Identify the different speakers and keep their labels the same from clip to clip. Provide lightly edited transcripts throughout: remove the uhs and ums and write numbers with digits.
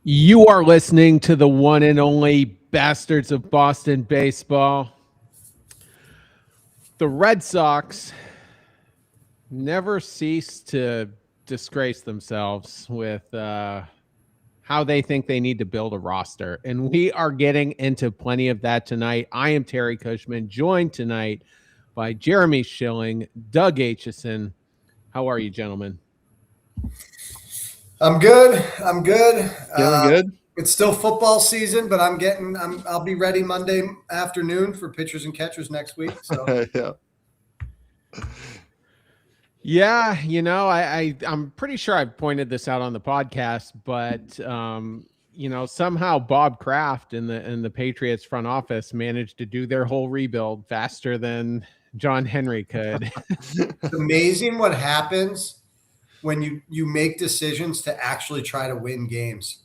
Speaker 1: You are listening to the one and only Bastards of Boston Baseball. The Red Sox never cease to disgrace themselves with how they think they need to build a roster. And we are getting into plenty of that tonight. I am Terry Cushman, joined tonight by Jeremy Schilling, Doug Aitchison. How are you, gentlemen?
Speaker 2: I'm good. I'm good.
Speaker 3: Feeling good?
Speaker 2: It's still football season, but I'll be ready Monday afternoon for pitchers and catchers next week. So
Speaker 3: Yeah.
Speaker 1: Yeah, I'm pretty sure I've pointed this out on the podcast, but somehow Bob Kraft and the Patriots front office managed to do their whole rebuild faster than John Henry could.
Speaker 2: it's amazing what happens when you make decisions to actually try to win games.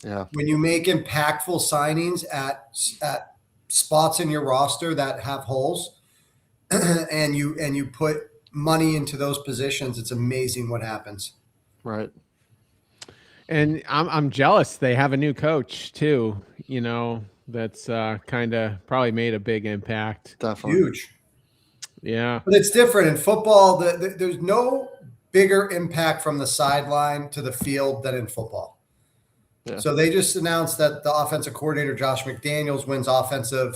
Speaker 3: Yeah.
Speaker 2: When you make impactful signings at spots in your roster that have holes, and you put money into those positions, it's amazing what happens.
Speaker 3: Right.
Speaker 1: And I'm jealous they have a new coach too, that's kind of probably made a big impact.
Speaker 3: Definitely.
Speaker 2: Huge.
Speaker 1: Yeah.
Speaker 2: But it's different in football. There's no bigger impact from the sideline to the field than in football.
Speaker 3: Yeah.
Speaker 2: So they just announced that the offensive coordinator Josh McDaniels wins offensive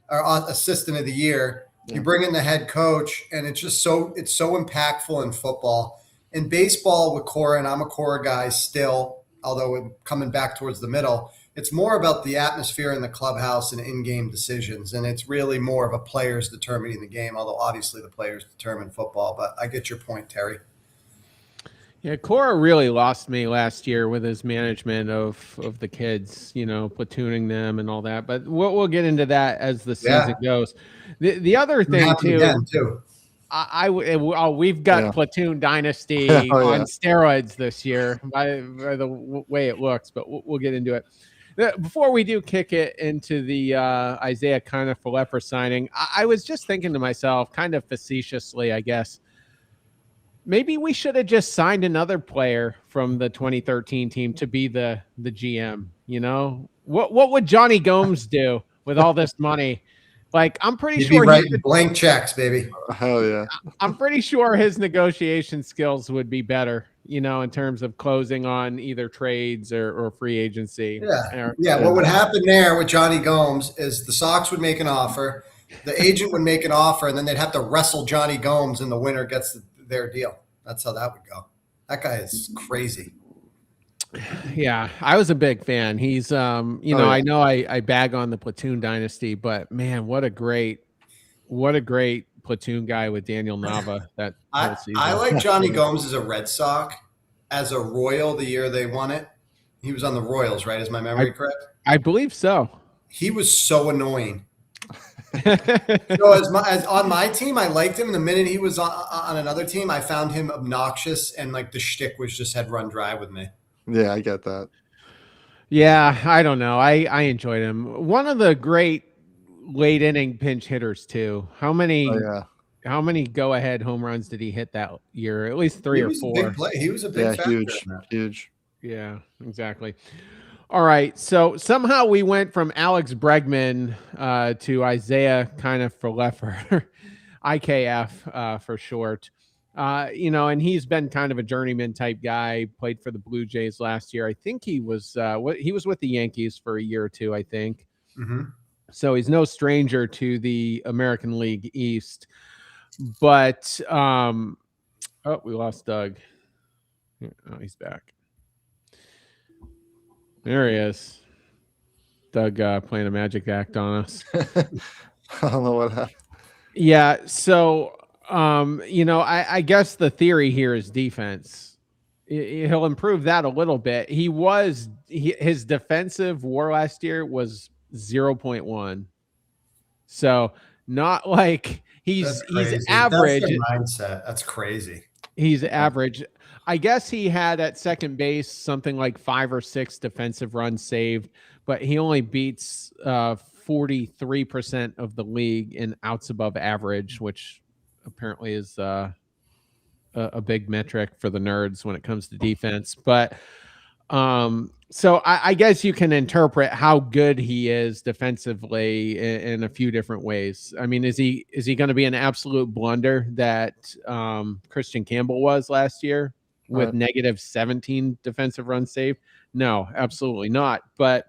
Speaker 2: or assistant of the year.
Speaker 3: Yeah.
Speaker 2: You bring in the head coach, and it's so impactful in football. In baseball with Cora, and I'm a Cora guy still, although coming back towards the middle, it's more about the atmosphere in the clubhouse and in-game decisions, and it's really more of a players determining the game, although obviously the players determine football. But I get your point, Terry.
Speaker 1: Yeah, Cora really lost me last year with his management of the kids, platooning them and all that. But we'll get into that as the season goes. The other thing too. We've got Platoon Dynasty on steroids this year by the way it looks, but we'll get into it. Before we do kick it into the Isaiah Kiner-Falefa signing, I was just thinking to myself, kind of facetiously, I guess, maybe we should have just signed another player from the 2013 team to be the GM. What would Johnny Gomes do with all this money? Like, I'm pretty
Speaker 2: He'd
Speaker 1: sure
Speaker 2: be writing blank checks, baby.
Speaker 3: Hell yeah.
Speaker 1: I'm pretty sure his negotiation skills would be better, in terms of closing on either trades or free agency.
Speaker 2: Yeah. What would happen there with Johnny Gomes is the Sox would make an offer, the agent would make an offer, and then they'd have to wrestle Johnny Gomes, and the winner gets their deal. That's how that would go. That guy is crazy.
Speaker 1: Yeah, I was a big fan. He's, I know I bag on the Platoon Dynasty, but man, what a great platoon guy with Daniel Nava that whole season.
Speaker 2: I like Johnny Gomes as a Red Sox, as a Royal the year they won it. He was on the Royals, right? Is my memory correct?
Speaker 1: I believe so.
Speaker 2: He was so annoying. So as on my team, I liked him. The minute he was on another team, I found him obnoxious, and like the shtick was just had run dry with me.
Speaker 3: Yeah, I get that.
Speaker 1: Yeah, I don't know. I enjoyed him. One of the great late inning pinch hitters too. How many go ahead home runs did he hit that year? At least 3 or 4.
Speaker 2: He was a big factor.
Speaker 3: Huge.
Speaker 1: Yeah, exactly. All right, so somehow we went from Alex Bregman to Isaiah Kiner-Falefa, IKF for short. And he's been kind of a journeyman type guy. Played for the Blue Jays last year. I think he was with the Yankees for a year or two, I think.
Speaker 2: Mm-hmm.
Speaker 1: So he's no stranger to the American League East. But we lost Doug. Oh, he's back. There he is. Doug playing a magic act on us.
Speaker 3: I don't know what happened.
Speaker 1: Yeah, so I guess the theory here is defense. He'll improve that a little bit. His defensive WAR last year was 0.1. So not like he's average.
Speaker 2: That's the mindset. That's crazy.
Speaker 1: He's average. I guess he had at second base something like 5 or 6 defensive runs saved, but he only beats 43% of the league in outs above average, which apparently is a big metric for the nerds when it comes to defense. But So I guess you can interpret how good he is defensively in a few different ways. I mean, is he going to be an absolute blunder that Christian Campbell was last year with
Speaker 3: Right.
Speaker 1: negative 17 defensive runs saved? No, absolutely not. But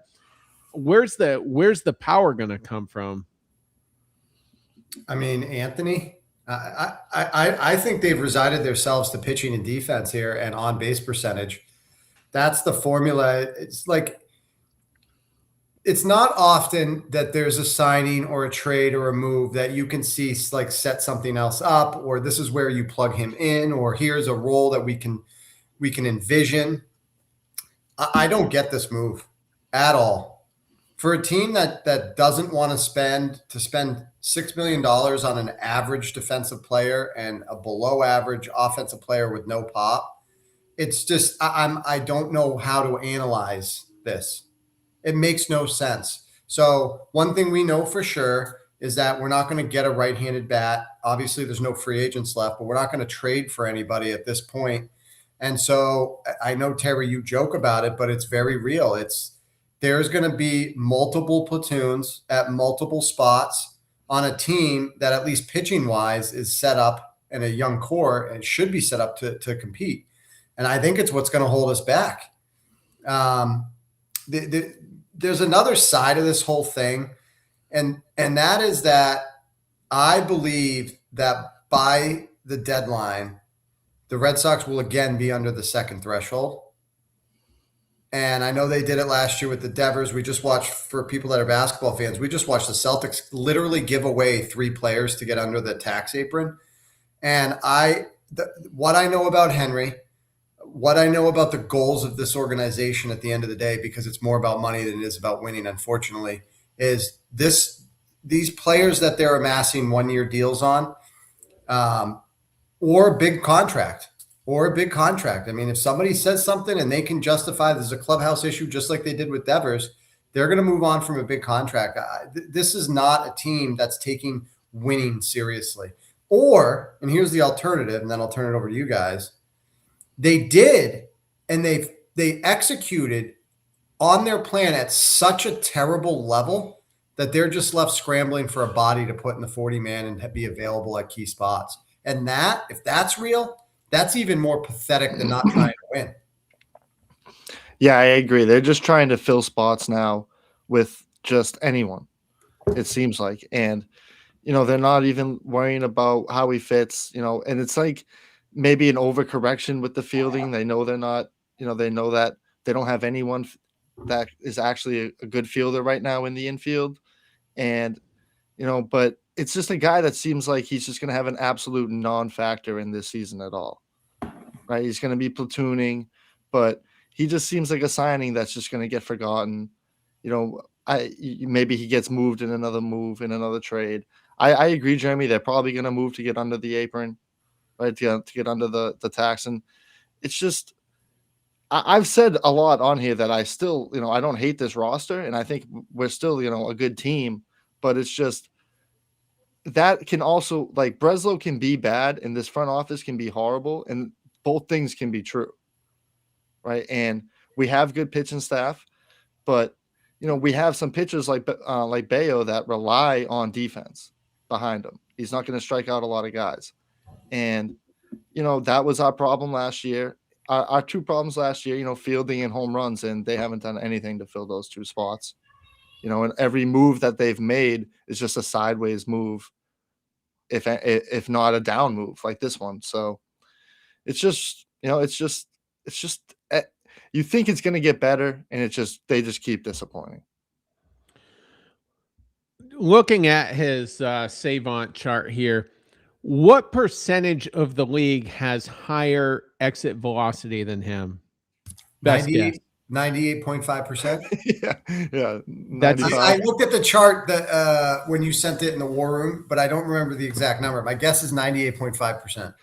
Speaker 1: where's the power going to come from?
Speaker 2: I mean, Anthony, I think they've resided themselves to pitching and defense here and on base percentage. That's the formula. It's like, it's not often that there's a signing or a trade or a move that you can see like set something else up, or this is where you plug him in, or here's a role that we can envision. I don't get this move at all. For a team that doesn't want to spend $6 million on an average defensive player and a below average offensive player with no pop, it's just I don't know how to analyze this. It makes no sense. So one thing we know for sure is that we're not going to get a right-handed bat. Obviously, there's no free agents left, but we're not going to trade for anybody at this point. And so I know, Terry, you joke about it, but it's very real. There's going to be multiple platoons at multiple spots on a team that, at least pitching wise, is set up in a young core and should be set up to compete. And I think it's what's going to hold us back. There's another side of this whole thing, and that is that I believe that by the deadline, the Red Sox will again be under the second threshold. And I know they did it last year with the Devers. We just watched, for people that are basketball fans, we just watched the Celtics literally give away 3 players to get under the tax apron. And what I know about Henry, what I know about the goals of this organization at the end of the day, because it's more about money than it is about winning, unfortunately, is these players that they're amassing 1-year deals on, or a big contract. I mean, if somebody says something and they can justify there's a clubhouse issue, just like they did with Devers, they're going to move on from a big contract. This is not a team that's taking winning seriously. And here's the alternative, and then I'll turn it over to you guys. They did, and they executed on their plan at such a terrible level that they're just left scrambling for a body to put in the 40-man and be available at key spots. And if that's real, that's even more pathetic than not trying to win.
Speaker 3: Yeah, I agree. They're just trying to fill spots now with just anyone, it seems like. And, they're not even worrying about how he fits, and it's like maybe an overcorrection with the fielding. They know they're not, they know that they don't have anyone that is actually a good fielder right now in the infield. And, but it's just a guy that seems like he's just going to have an absolute non-factor in this season at all, right? He's going to be platooning, but he just seems like a signing that's just going to get forgotten. Maybe he gets moved in another trade. I agree, Jeremy. They're probably going to move to get under the apron, right? To get under the tax. And it's just, I've said a lot on here that I still, I don't hate this roster, and I think we're still, a good team, but it's just, that can also, like, Breslow can be bad and this front office can be horrible, and both things can be true, right? And we have good pitching staff, but we have some pitchers like Bayo that rely on defense behind him. He's not going to strike out a lot of guys, and that was our problem last year. Our 2 problems last year, fielding and home runs, and they haven't done anything to fill those 2 spots. And every move that they've made is just a sideways move, if not a down move like this one. So it's just, you think it's going to get better, and they just keep disappointing.
Speaker 1: Looking at his Savant chart here, what percentage of the league has higher exit velocity than him? Best guess.
Speaker 2: 98.5%.
Speaker 3: Yeah.
Speaker 2: I looked at the chart that when you sent it in the war room, but I don't remember the exact number. My guess is 98.5%.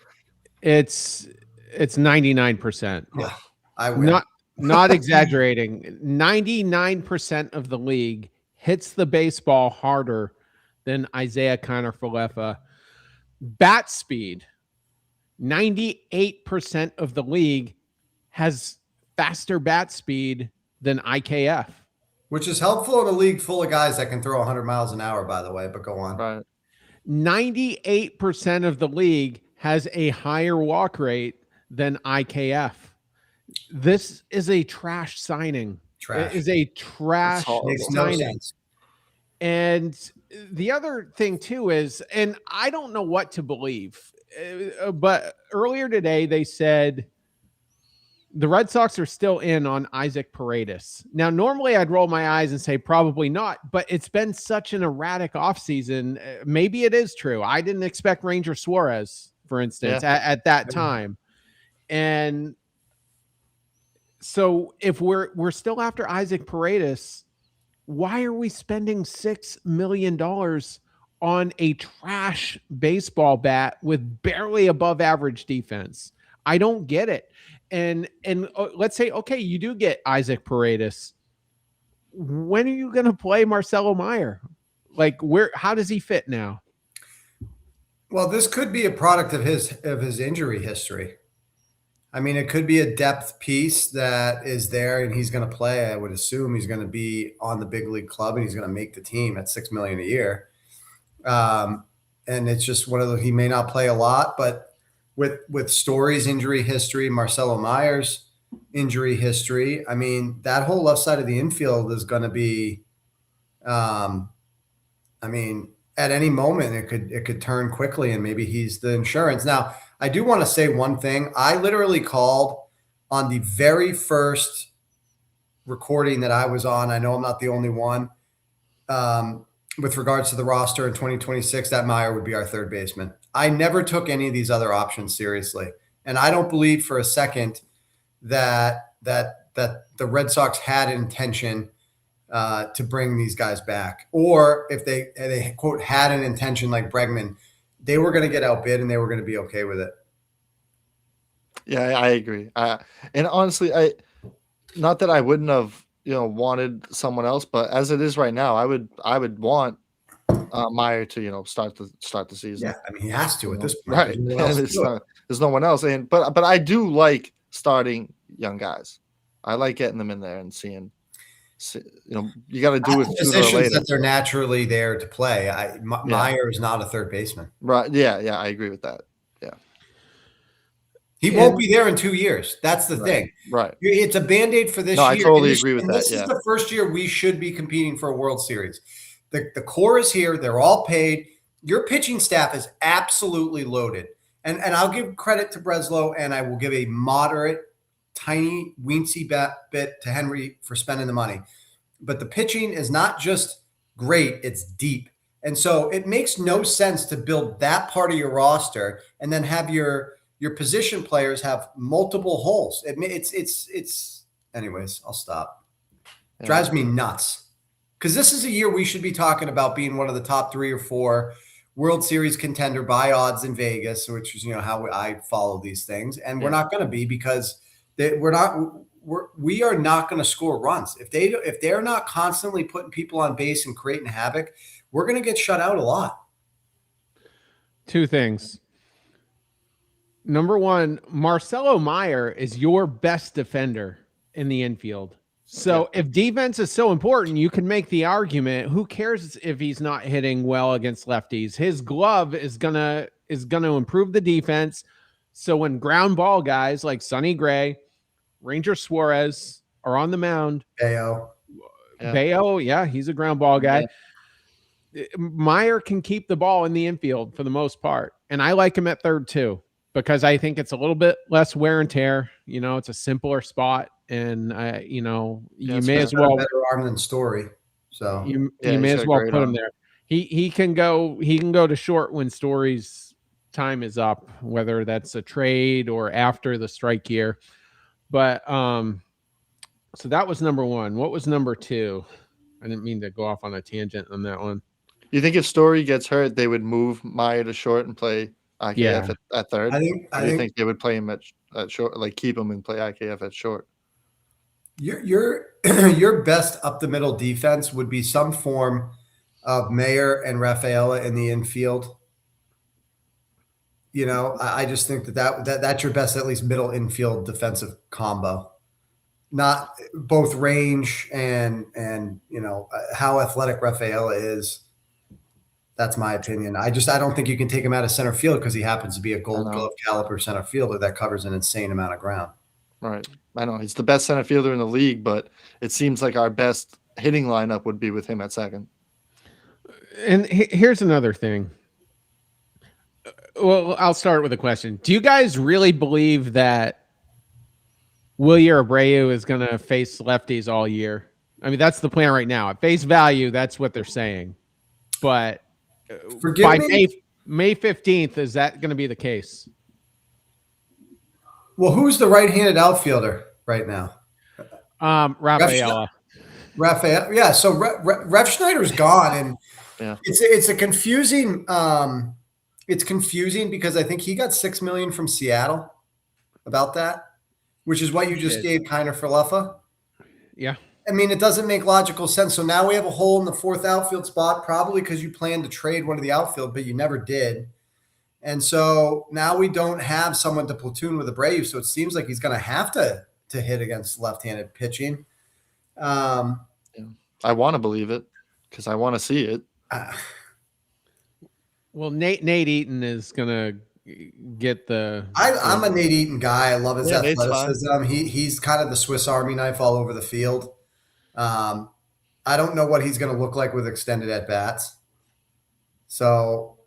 Speaker 1: It's 99%.
Speaker 2: Yeah, I will.
Speaker 1: Not exaggerating. 99% of the league hits the baseball harder than Isaiah Kiner-Falefa. Bat speed, 98% of the league has faster bat speed than IKF.
Speaker 2: Which is helpful in a league full of guys that can throw 100 miles an hour, by the way, but go on.
Speaker 3: Right.
Speaker 1: 98% of the league has a higher walk rate than IKF. This is a trash signing.
Speaker 2: Trash.
Speaker 1: It is a trash
Speaker 2: Makes no
Speaker 1: signing.
Speaker 2: sense.
Speaker 1: And the other thing too is, and I don't know what to believe, but earlier today they said the Red Sox are still in on Isaac Paredes. Now, normally I'd roll my eyes and say probably not, but it's been such an erratic offseason. Maybe it is true. I didn't expect Ranger Suarez, for instance, at that time. And so if we're still after Isaac Paredes, why are we spending $6 million on a trash baseball bat with barely above average defense? I don't get it. And let's say, okay, you do get Isaac Paredes. When are you going to play Marcelo Meyer? Like, how does he fit now?
Speaker 2: Well, this could be a product of his injury history. I mean, it could be a depth piece that is there and he's going to play. I would assume he's going to be on the big league club and he's going to make the team at $6 million a year. And it's just one of the, he may not play a lot, but with Story's injury history, Marcelo Meyer's injury history, I mean, that whole left side of the infield is going to be, I mean, at any moment it could turn quickly and maybe he's the insurance. Now, I do want to say one thing. I literally called on the very first recording that I was on. I know I'm not the only one. With regards to the roster in 2026, that Meyer would be our third baseman. I never took any of these other options seriously. And I don't believe for a second that the Red Sox had an intention to bring these guys back. Or if they quote had an intention like Bregman, they were going to get outbid and they were going to be okay with it.
Speaker 3: Yeah, I agree. And honestly, not that I wouldn't have, wanted someone else, but as it is right now, I would want Meyer to, start the season.
Speaker 2: Yeah, I mean, he has to at this point.
Speaker 3: Right. There's no one else. But I do like starting young guys. I like getting them in there and seeing, you got to do it sooner or later.
Speaker 2: That they're naturally there to play. Meyer is not a third baseman.
Speaker 3: Right. Yeah. Yeah. I agree with that. Yeah.
Speaker 2: He won't be there in 2 years. That's the thing.
Speaker 3: Right.
Speaker 2: It's a Band-Aid for this year.
Speaker 3: I totally agree with that.
Speaker 2: This is the first year we should be competing for a World Series. The core is here. They're all paid. Your pitching staff is absolutely loaded. And I'll give credit to Breslow, and I will give a moderate, tiny, weensy bit to Henry for spending the money. But the pitching is not just great, it's deep. And so it makes no sense to build that part of your roster and then have your position players have multiple holes. It's anyways, I'll stop. Yeah. Drives me nuts. Because this is a year we should be talking about being one of the top 3 or 4 World Series contender by odds in Vegas, which is how I follow these things. And we're not going to be because we are not going to score runs. If they're not constantly putting people on base and creating havoc, we're going to get shut out a lot.
Speaker 1: 2 things. Number 1, Marcelo Meyer is your best defender in the infield. So if defense is so important, you can make the argument, who cares if he's not hitting well against lefties? His glove is gonna improve the defense. So when ground ball guys like Sonny Gray, Ranger Suarez are on the mound, Bayo, he's a ground ball guy. Yeah. Meyer can keep the ball in the infield for the most part. And I like him at third too, because I think it's a little bit less wear and tear. It's a simpler spot. And you may as well
Speaker 2: better arm than Story. So
Speaker 1: you may as well put him there. He can go to short when Story's time is up, whether that's a trade or after the strike year. But so that was number 1. What was number 2? I didn't mean to go off on a tangent on that one.
Speaker 3: You think if Story gets hurt, they would move Meyer to short and play IKF at third? I think they would play him at short, like keep him and play IKF at short.
Speaker 2: Your best up the middle defense would be some form of Mayer and Rafaela in the infield. I just think that's your best, at least middle infield defensive combo. not both range and how athletic Rafaela is. That's my opinion. I don't think you can take him out of center field because he happens to be a Gold Glove caliber center fielder that covers an insane amount of ground.
Speaker 3: Right. I know he's the best center fielder in the league, but it seems like our best hitting lineup would be with him at second.
Speaker 1: And here's another thing. Well, I'll start with a question. Do you guys really believe that Wilyer Abreu is going to face lefties all year? I mean, that's the plan right now. At face value, that's what they're saying. But by May 15th, is that going to be the case?
Speaker 2: Well, who's the right-handed outfielder right now?
Speaker 1: Rafaela.
Speaker 2: Rafael, yeah. So Refsnyder's gone, and it's a confusing. It's confusing because I think he got $6 million from Seattle about that, which is what you just gave Kiner for Leffa.
Speaker 1: Yeah.
Speaker 2: I mean, it doesn't make logical sense. So now we have a hole in the fourth outfield spot, probably because you planned to trade one of the outfield, but you never did. And so now we don't have someone to platoon with Abreu. So it seems like he's going to have to hit against left-handed pitching.
Speaker 3: I want to believe it because I want to see it.
Speaker 1: Well, Nate Eaton is going to get the.
Speaker 2: I'm a Nate Eaton guy. I love his athleticism. He's kind of the Swiss Army knife all over the field. I don't know what he's going to look like with extended at bats. So,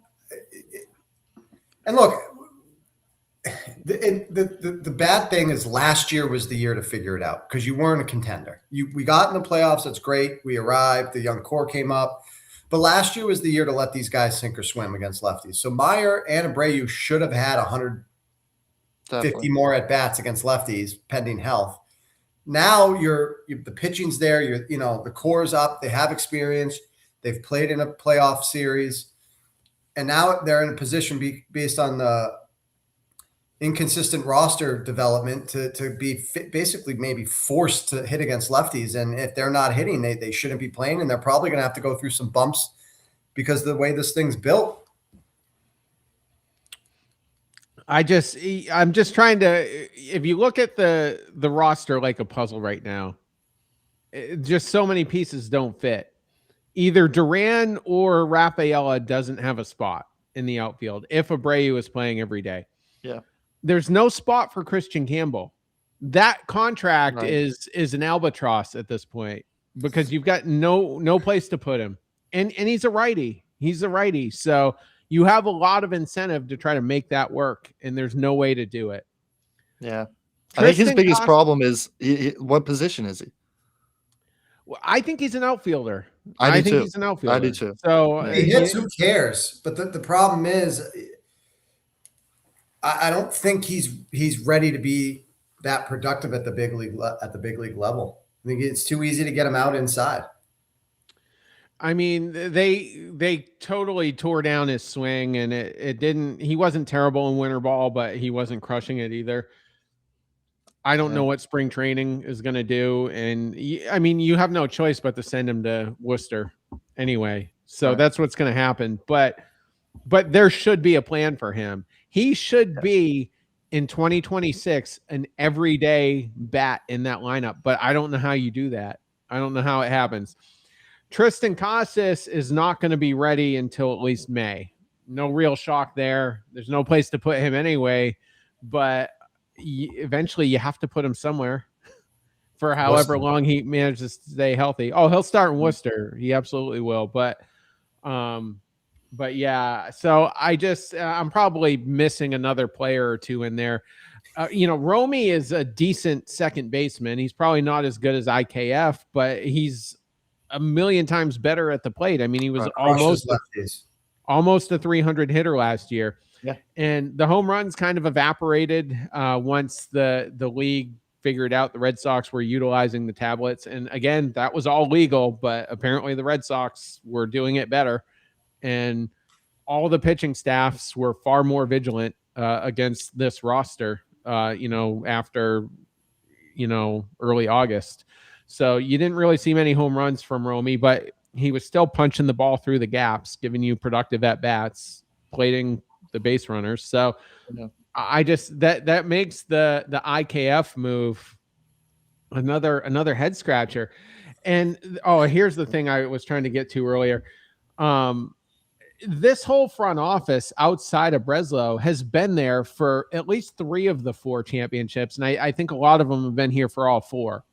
Speaker 2: and look, the bad thing is last year was the year to figure it out because you weren't a contender. We got in the playoffs. That's great. We arrived. The young core came up. But last year was the year to let these guys sink or swim against lefties. So Meyer and Abreu should have had 150 more at bats against lefties, pending health. Now the pitching's there. The core's up. They have experience. They've played in a playoff series, and now they're in a position based on the inconsistent roster development to be basically maybe forced to hit against lefties. And if they're not hitting, they shouldn't be playing, and they're probably going to have to go through some bumps because of the way this thing's built.
Speaker 1: I'm just trying to, if you look at the roster like a puzzle right now, just so many pieces don't fit. Either Duran or Rafaela doesn't have a spot in the outfield if Abreu is playing every day.
Speaker 3: Yeah.
Speaker 1: There's no spot for Christian Campbell. That contract is an albatross at this point because you've got no place to put him. And he's a righty. So you have a lot of incentive to try to make that work, and there's no way to do it.
Speaker 3: Yeah. I think his biggest problem is what position is he?
Speaker 1: Well, I think he's an outfielder.
Speaker 3: I think
Speaker 1: he's an outfielder.
Speaker 3: I do too.
Speaker 1: So
Speaker 2: he hits, who cares? But the problem is I don't think he's ready to be that productive at the big league level. I think it's too easy to get him out inside.
Speaker 1: I mean, they totally tore down his swing, and it didn't. He wasn't terrible in winter ball, but he wasn't crushing it either. I don't know what spring training is going to do, and I mean, you have no choice but to send him to Worcester anyway. So that's what's going to happen. But there should be a plan for him. He should be in 2026 an everyday bat in that lineup. But I don't know how you do that. I don't know how it happens. Tristan Casas is not going to be ready until at least May. No real shock there. There's no place to put him anyway, but eventually you have to put him somewhere for however long he manages to stay healthy. Oh, he'll start in Worcester. He absolutely will. But yeah, so I'm probably missing another player or two in there. Romy is a decent second baseman. He's probably not as good as IKF, but he's a million times better at the plate. I mean, he was almost a 300 hitter last year.
Speaker 3: Yeah.
Speaker 1: And the home runs kind of evaporated once the league figured out the Red Sox were utilizing the tablets. And again, that was all legal, but apparently the Red Sox were doing it better. And all the pitching staffs were far more vigilant against this roster, after, early August. So you didn't really see many home runs from Romy, but he was still punching the ball through the gaps, giving you productive at-bats, plating the base runners. So I just that makes the IKF move another head scratcher. And here's the thing I was trying to get to earlier. This whole front office outside of Breslow has been there for at least 3 of the 4 championships. And I think a lot of them have been here for all 4.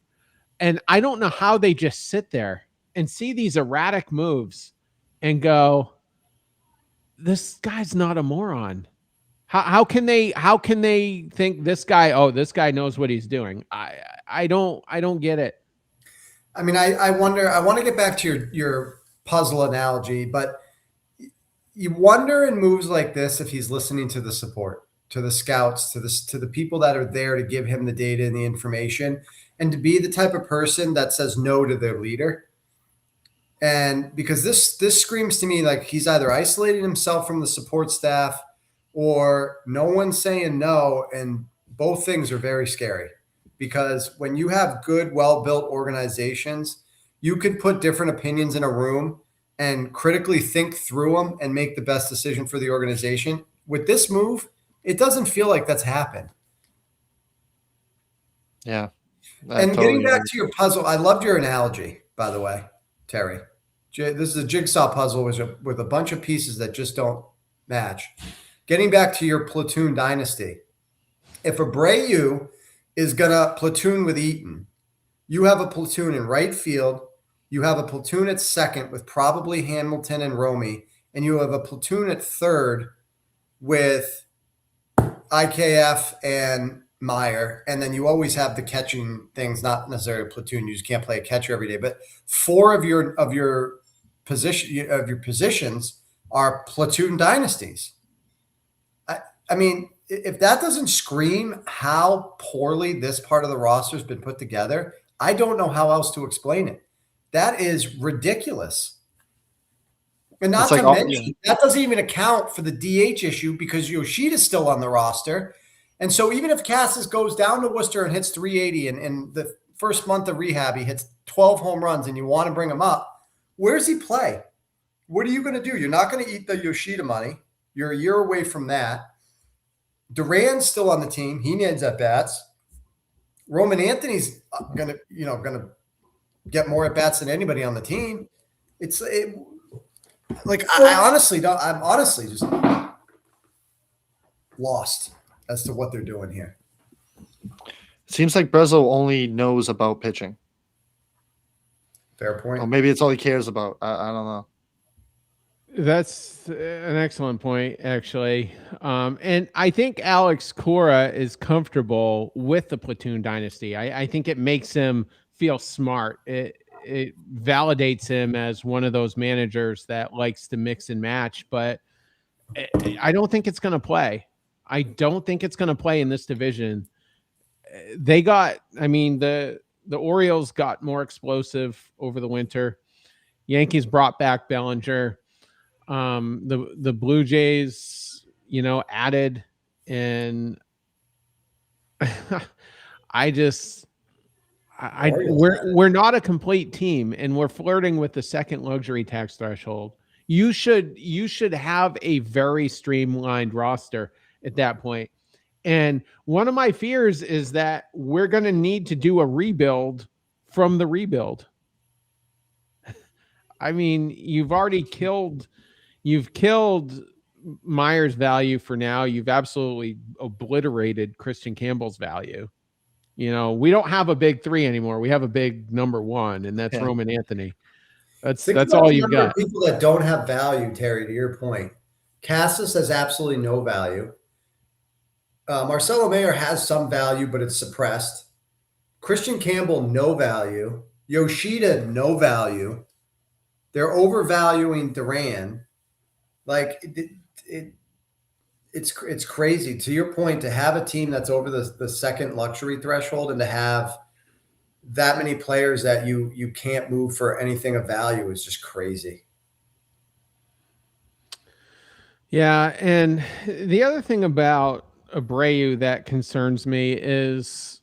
Speaker 1: And I don't know how they just sit there and see these erratic moves and go, this guy's not a moron. How can they think this guy knows what he's doing? I don't get it.
Speaker 2: I mean, I wonder, I want to get back to your puzzle analogy, but you wonder in moves like this if he's listening to the support, to the scouts, to the people that are there to give him the data and the information, and to be the type of person that says no to their leader. And because this screams to me like he's either isolating himself from the support staff or no one's saying no, and both things are very scary. Because when you have good, well-built organizations, you could put different opinions in a room and critically think through them and make the best decision for the organization. With this move, it doesn't feel like that's happened.
Speaker 3: Yeah.
Speaker 2: And getting back to your puzzle, I loved your analogy, by the way, Terry. This is a jigsaw puzzle with a bunch of pieces that just don't match. Getting back to your platoon dynasty, if Abreu is going to platoon with Eaton, you have a platoon in right field, you have a platoon at second with probably Hamilton and Romy, and you have a platoon at third with IKF and Meyer, and then you always have the catching things, not necessarily a platoon. You just can't play a catcher every day, but 4 of your positions are platoon dynasties. I mean, if that doesn't scream how poorly this part of the roster has been put together, I don't know how else to explain it. That is ridiculous. And not to mention, that doesn't even account for the DH issue because Yoshida's still on the roster. And so even if Casas goes down to Worcester and hits 380 and in the first month of rehab, he hits 12 home runs and you want to bring him up, where's he play? What are you going to do? You're not going to eat the Yoshida money. You're a year away from that. Duran's still on the team. He needs at bats. Roman Anthony's going to get more at bats than anybody on the team. I honestly don't. I'm honestly just lost as to what they're doing here.
Speaker 3: It seems like Breslow only knows about pitching.
Speaker 2: Fair point.
Speaker 3: Or maybe it's all he cares about. I don't know.
Speaker 1: That's an excellent point, actually. And I think Alex Cora is comfortable with the platoon dynasty. I think it makes him feel smart. It validates him as one of those managers that likes to mix and match, but I don't think it's going to play. I don't think it's going to play in this division. The Orioles got more explosive over the winter. Yankees brought back Bellinger. The Blue Jays, added, and we're not a complete team, and we're flirting with the second luxury tax threshold. You should have a very streamlined roster at that point. And one of my fears is that we're going to need to do a rebuild from the rebuild. I mean, you've killed Meyer's value for now. You've absolutely obliterated Christian Campbell's value. We don't have a big 3 anymore. We have a big number 1, and that's Roman Anthony. That's all you've got.
Speaker 2: People that don't have value, Terry, to your point. Casas has absolutely no value. Marcelo Mayer has some value, but it's suppressed. Christian Campbell, no value. Yoshida, no value. They're overvaluing Duran. Like it's crazy. To your point, to have a team that's over the second luxury threshold and to have that many players that you can't move for anything of value is just crazy.
Speaker 1: Yeah, and the other thing about Abreu that concerns me is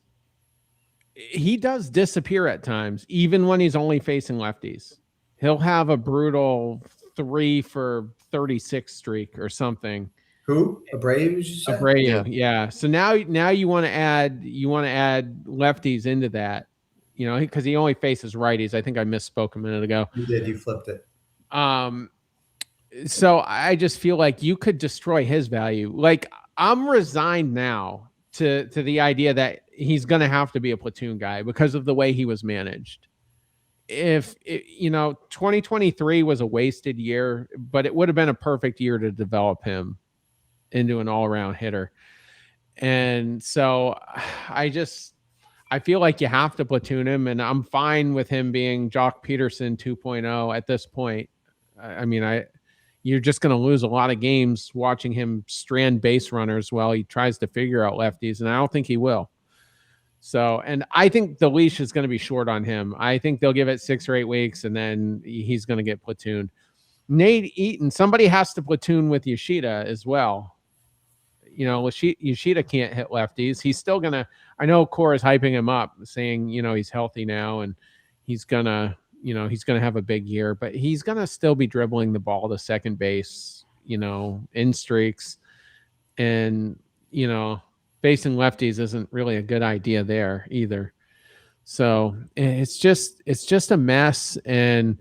Speaker 1: he does disappear at times, even when he's only facing lefties. He'll have a brutal 3 for 36 streak or something.
Speaker 2: Who? Abreu?
Speaker 1: Abreu, yeah. So now you want to add lefties into that, you know, because he only faces righties. I think I misspoke a minute ago.
Speaker 2: You did. You flipped it.
Speaker 1: So I just feel like you could destroy his value. Like, I'm resigned now to the idea that he's going to have to be a platoon guy because of the way he was managed. If you know, 2023 was a wasted year, but it would have been a perfect year to develop him into an all-around hitter. And so I feel like you have to platoon him, and I'm fine with him being Jock Peterson 2.0 at this point. I mean, you're just going to lose a lot of games watching him strand base runners while he tries to figure out lefties, and I don't think he will. So, and I think the leash is going to be short on him. I think they'll give it 6 or 8 weeks, and then he's going to get platooned. Nate Eaton, somebody has to platoon with Yoshida as well. You know, Yoshida can't hit lefties. He's still going to, I know Cora's hyping him up, saying, you know, he's healthy now and he's going to, you know, he's going to have a big year, but he's going to still be dribbling the ball to second base, you know, in streaks. And, you know, facing lefties isn't really a good idea there either. So it's just a mess. And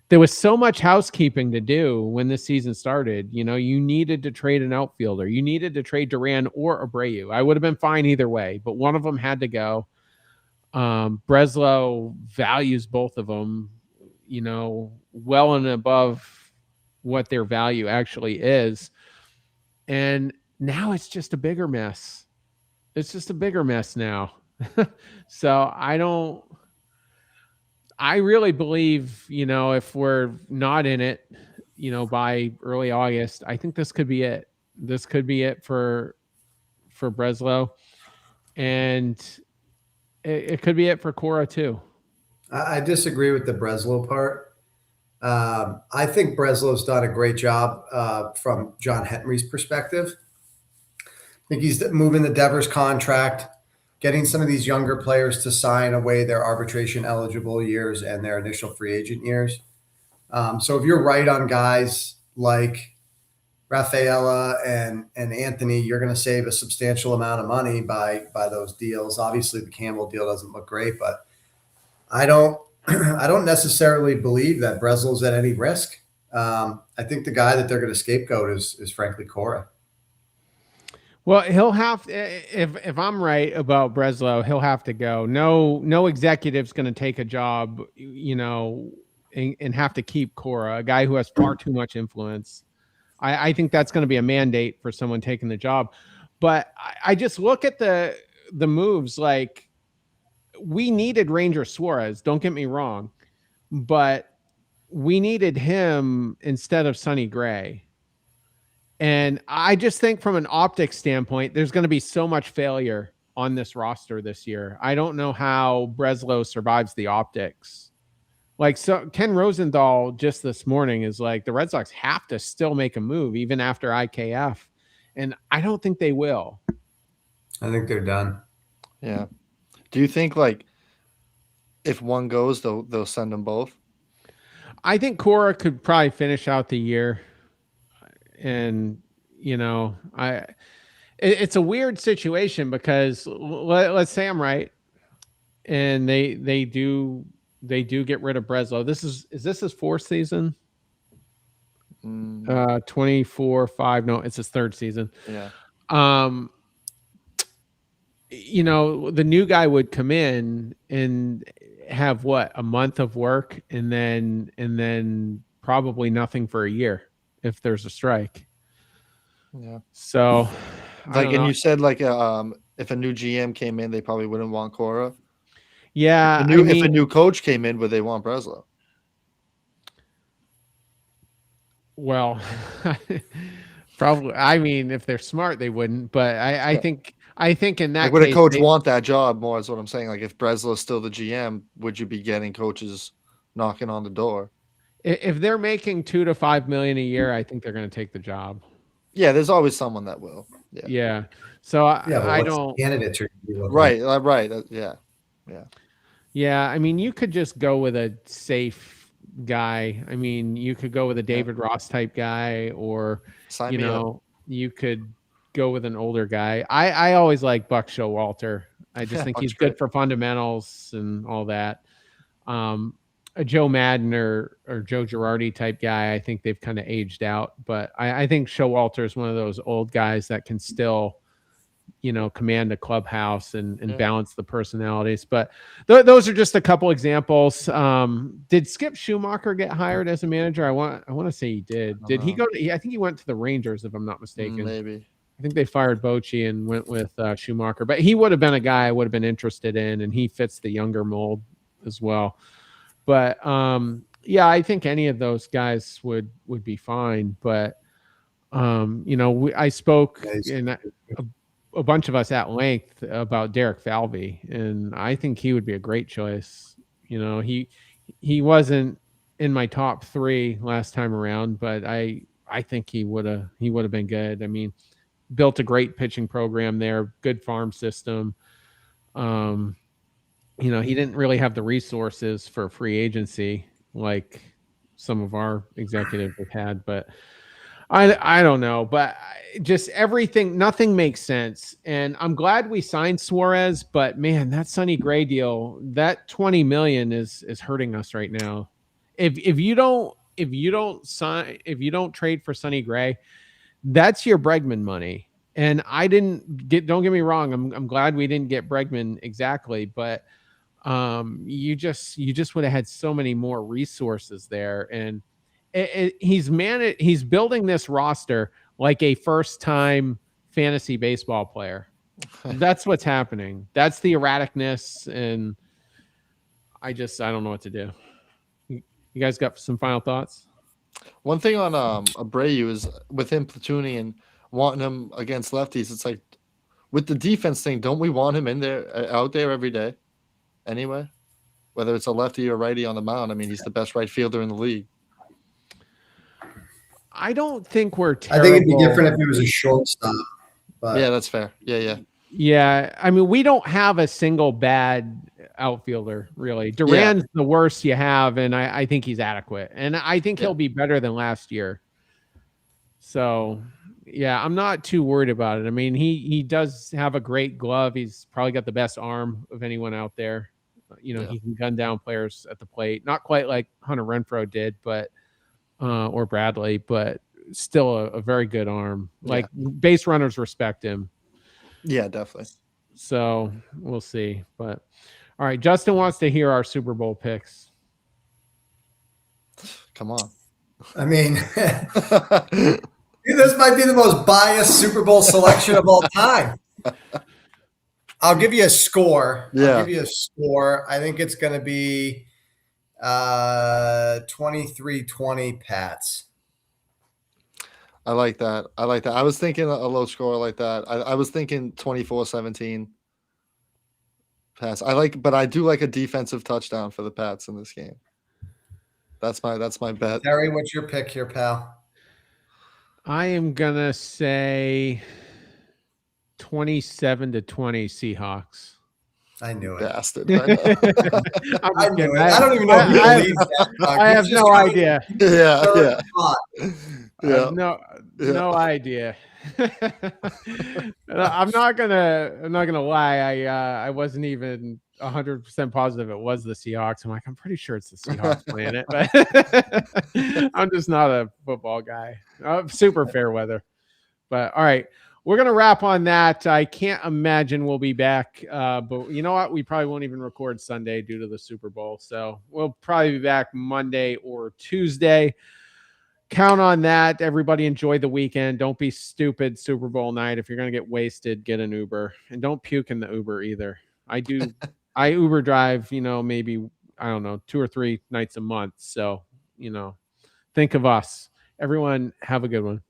Speaker 1: there was so much housekeeping to do when this season started. You know, you needed to trade an outfielder. You needed to trade Duran or Abreu. I would have been fine either way, but one of them had to go. Breslow values both of them, you know, well and above what their value actually is. And now it's just a bigger mess. It's just a bigger mess now. So I really believe, you know, if we're not in it, you know, by early August, I think this could be it. This could be it for Breslow. And it could be it for Cora too.
Speaker 2: I disagree with the Breslow part. I think Breslow's done a great job from John Henry's perspective. I think he's moving the Devers contract, getting some of these younger players to sign away their arbitration eligible years and their initial free agent years. So if you're right on guys like Rafaela and Anthony, you're going to save a substantial amount of money by those deals. Obviously, the Campbell deal doesn't look great, but I don't necessarily believe that Breslow's at any risk. I think the guy that they're going to scapegoat is frankly Cora.
Speaker 1: Well, he'll have if I'm right about Breslow, he'll have to go. No executive's going to take a job, you know, and have to keep Cora, a guy who has far too much influence. I think that's going to be a mandate for someone taking the job. But I just look at the moves. Like, we needed Ranger Suarez, don't get me wrong, but we needed him instead of Sonny Gray. And I just think from an optics standpoint, there's going to be so much failure on this roster this year. I don't know how Breslow survives the optics. Like, so Ken Rosenthal just this morning is like, the Red Sox have to still make a move even after IKF. And I don't think they will.
Speaker 2: I think they're done.
Speaker 3: Yeah. Do you think, like, if one goes, they'll send them both?
Speaker 1: I think Cora could probably finish out the year. And, you know, it's a weird situation because let's say I'm right. And they do get rid of Breslow. Is this his 4th season? 24-5. No, it's his 3rd season.
Speaker 3: Yeah.
Speaker 1: You know, the new guy would come in and have a month of work and then probably nothing for a year if there's a strike.
Speaker 3: Yeah.
Speaker 1: So
Speaker 3: like, and you said like if a new GM came in, they probably wouldn't want Cora.
Speaker 1: Yeah.
Speaker 3: If a new coach came in, would they want Breslow?
Speaker 1: Well, probably. I mean, if they're smart, they wouldn't. But I think in that
Speaker 3: like, would
Speaker 1: case,
Speaker 3: a coach want that job more? Is what I'm saying. Like, if Breslow's still the GM, would you be getting coaches knocking on the door?
Speaker 1: If they're making $2 to $5 million a year, I think they're going to take the job.
Speaker 3: Yeah, there's always someone that will. Yeah.
Speaker 1: Yeah. So I don't.
Speaker 2: Candidates are
Speaker 3: right. Yeah.
Speaker 1: Yeah. I mean, you could just go with a safe guy. I mean, you could go with a David Ross type guy, or you could go with an older guy. I always like Buck Showalter. I just think
Speaker 3: Buck's
Speaker 1: he's
Speaker 3: great.
Speaker 1: good for fundamentals and all that. A Joe Madden or Joe Girardi type guy, I think they've kind of aged out. But I think Showalter is one of those old guys that can still, command a clubhouse and balance the personalities. But those are just a couple examples. Did Skip Schumacher get hired as a manager? I want to say he did. Did he go? I think he went to the Rangers, if I'm not mistaken.
Speaker 3: Maybe.
Speaker 1: I think they fired Bochy and went with Schumacher. But he would have been a guy I would have been interested in, and he fits the younger mold as well. But I think any of those guys would be fine. But I spoke in a bunch of us at length about Derek Falvey, and I think he would be a great choice. He wasn't in my top 3 last time around, but I think he would have been good. I mean, built a great pitching program there, good farm system. He didn't really have the resources for free agency like some of our executives have had, but I don't know, but just nothing makes sense. And I'm glad we signed Suarez, but man, that Sonny Gray deal, that $20 million is hurting us right now. If you don't trade for Sonny Gray, that's your Bregman money. And don't get me wrong, I'm glad we didn't get Bregman exactly, but you just would have had so many more resources there. And he's building this roster like a first-time fantasy baseball player. That's what's happening. That's the erraticness, and I don't know what to do. You guys got some final thoughts?
Speaker 3: One thing on Abreu is with him platooning and wanting him against lefties. It's like with the defense thing, don't we want him out there every day anyway? Whether it's a lefty or righty on the mound, I mean, he's the best right fielder in the league.
Speaker 1: I don't think we're terrible.
Speaker 2: I think it'd be different if he was a shortstop. But
Speaker 3: yeah, that's fair. Yeah.
Speaker 1: Yeah, I mean, we don't have a single bad outfielder, really. Duran's the worst you have, and I think he's adequate. And I think he'll be better than last year. So, yeah, I'm not too worried about it. I mean, he does have a great glove. He's probably got the best arm of anyone out there. He can gun down players at the plate. Not quite like Hunter Renfroe did, but or Bradley, but still a very good arm. Like base runners respect him.
Speaker 3: Yeah, definitely.
Speaker 1: So we'll see. But all right, Justin wants to hear our Super Bowl picks.
Speaker 3: Come on.
Speaker 2: I mean, this might be the most biased Super Bowl selection of all time. I'll give you a score.
Speaker 3: Yeah.
Speaker 2: I'll give you a score. I think it's going to be 23-20 Pats.
Speaker 3: I like that. I was thinking a low score like that. I was thinking 24-17 Pats. But I do like a defensive touchdown for the Pats in this game. That's my bet.
Speaker 2: Terry, what's your pick here, pal?
Speaker 1: I am gonna say 27-20 Seahawks.
Speaker 2: I knew it.
Speaker 3: Bastard.
Speaker 2: I knew it. I don't even know if you believe that.
Speaker 1: I have no idea.
Speaker 3: Yeah.
Speaker 1: No idea. I'm not gonna lie. I wasn't even 100% positive it was the Seahawks. I'm like, I'm pretty sure it's the Seahawks playing it, but I'm just not a football guy. Super fair weather. But all right, we're gonna wrap on that. I can't imagine we'll be back. But you know what? We probably won't even record Sunday due to the Super Bowl. So we'll probably be back Monday or Tuesday. Count on that. Everybody enjoy the weekend. Don't be stupid Super Bowl night. If you're going to get wasted, get an Uber. And don't puke in the Uber either. I Uber drive, maybe, I don't know, 2 or 3 nights a month. So, think of us. Everyone have a good one.